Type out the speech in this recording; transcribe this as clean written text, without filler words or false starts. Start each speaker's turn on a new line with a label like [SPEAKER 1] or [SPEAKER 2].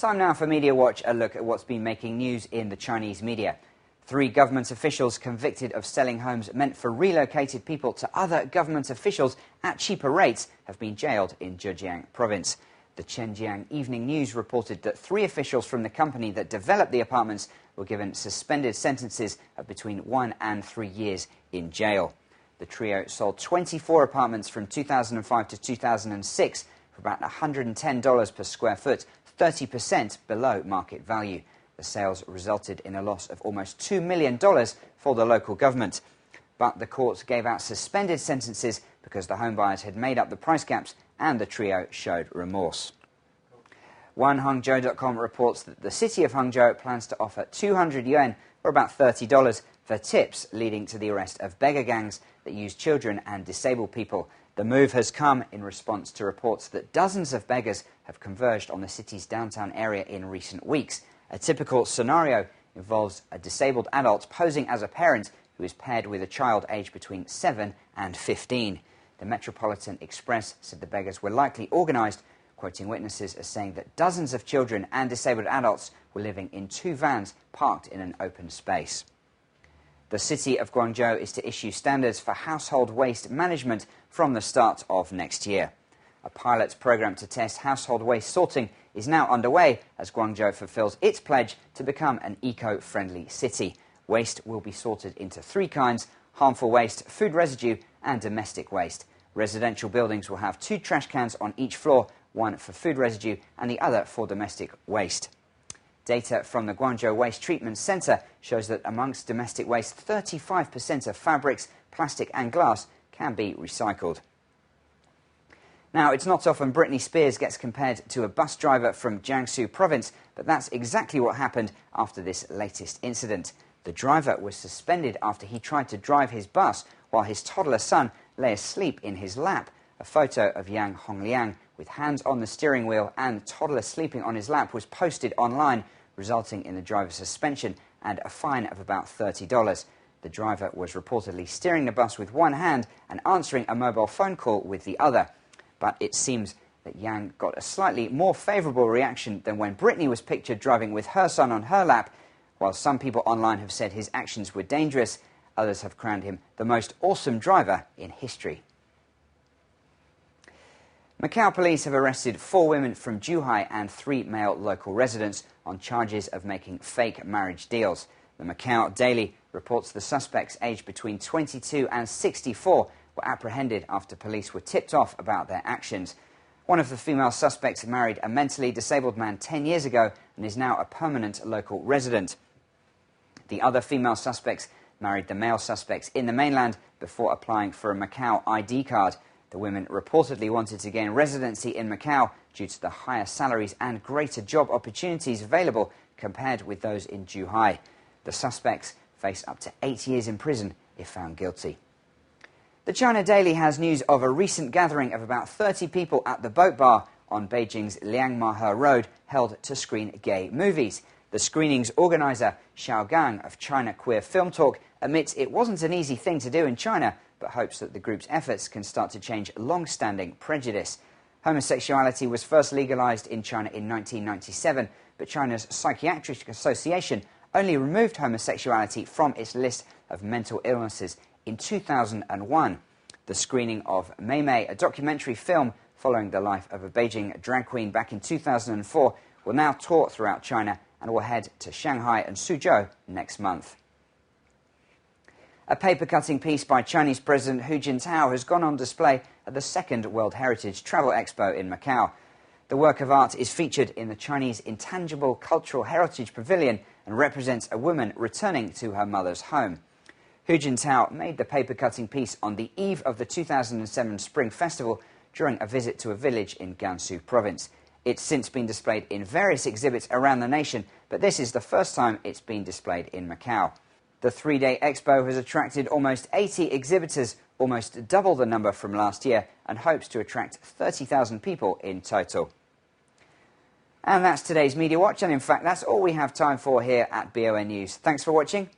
[SPEAKER 1] Time now for Media Watch, a look at what's been making news in the Chinese media. 3 government officials convicted of selling homes meant for relocated people to other government officials at cheaper rates have been jailed in Zhejiang province. The Zhenjiang Evening News reported that 3 officials from the company that developed the apartments were given suspended sentences of between 1 and 3 years in jail. The trio sold 24 apartments from 2005 to 2006 for about $110 per square foot, 30% below market value. The sales resulted in a loss of almost $2 million for the local government. But the courts gave out suspended sentences because the home buyers had made up the price gaps and the trio showed remorse. Hangzhou.com reports that the city of Hangzhou plans to offer 200 yuan, or about $30, for tips, leading to the arrest of beggar gangs that use children and disabled people. The move has come in response to reports that dozens of beggars have converged on the city's downtown area in recent weeks. A typical scenario involves a disabled adult posing as a parent who is paired with a child aged between 7 and 15. The Metropolitan Express said the beggars were likely organised, quoting witnesses as saying that dozens of children and disabled adults were living in 2 vans parked in an open space. The city of Guangzhou is to issue standards for household waste management from the start of next year. A pilot program to test household waste sorting is now underway as Guangzhou fulfills its pledge to become an eco-friendly city. Waste will be sorted into 3 kinds: harmful waste, food residue and domestic waste. Residential buildings will have 2 trash cans on each floor, one for food residue and the other for domestic waste. Data from the Guangzhou Waste Treatment Centre shows that amongst domestic waste, 35% of fabrics, plastic and glass can be recycled. Now, it's not often Britney Spears gets compared to a bus driver from Jiangsu province, but that's exactly what happened after this latest incident. The driver was suspended after he tried to drive his bus while his toddler son lay asleep in his lap. A photo of Yang Hongliang with hands on the steering wheel and toddler sleeping on his lap was posted online, resulting in the driver's suspension and a fine of about $30. The driver was reportedly steering the bus with one hand and answering a mobile phone call with the other. But it seems that Yang got a slightly more favourable reaction than when Britney was pictured driving with her son on her lap. While some people online have said his actions were dangerous, others have crowned him the most awesome driver in history. Macau police have arrested 4 women from Zhuhai and 3 male local residents on charges of making fake marriage deals. The Macau Daily reports the suspects aged between 22 and 64 were apprehended after police were tipped off about their actions. One of the female suspects married a mentally disabled man 10 years ago and is now a permanent local resident. The other female suspects married the male suspects in the mainland before applying for a Macau ID card. The women reportedly wanted to gain residency in Macau due to the higher salaries and greater job opportunities available compared with those in Zhuhai. The suspects face up to 8 years in prison if found guilty. The China Daily has news of a recent gathering of about 30 people at the Boat Bar on Beijing's Liangmahe Road held to screen gay movies. The screening's organizer, Xiao Gang of China Queer Film Talk, admits it wasn't an easy thing to do in China, but hopes that the group's efforts can start to change long-standing prejudice. Homosexuality was first legalized in China in 1997, but China's Psychiatric Association only removed homosexuality from its list of mental illnesses in 2001. The screening of Mei Mei, a documentary film following the life of a Beijing drag queen back in 2004, will now tour throughout China and will head to Shanghai and Suzhou next month. A paper-cutting piece by Chinese President Hu Jintao has gone on display at the 2nd World Heritage Travel Expo in Macau. The work of art is featured in the Chinese Intangible Cultural Heritage Pavilion and represents a woman returning to her mother's home. Hu Jintao made the paper-cutting piece on the eve of the 2007 Spring Festival during a visit to a village in Gansu province. It's since been displayed in various exhibits around the nation, but this is the first time it's been displayed in Macau. The 3-day expo has attracted almost 80 exhibitors, almost double the number from last year, and hopes to attract 30,000 people in total. And that's today's Media Watch, and in fact that's all we have time for here at BON News. Thanks for watching.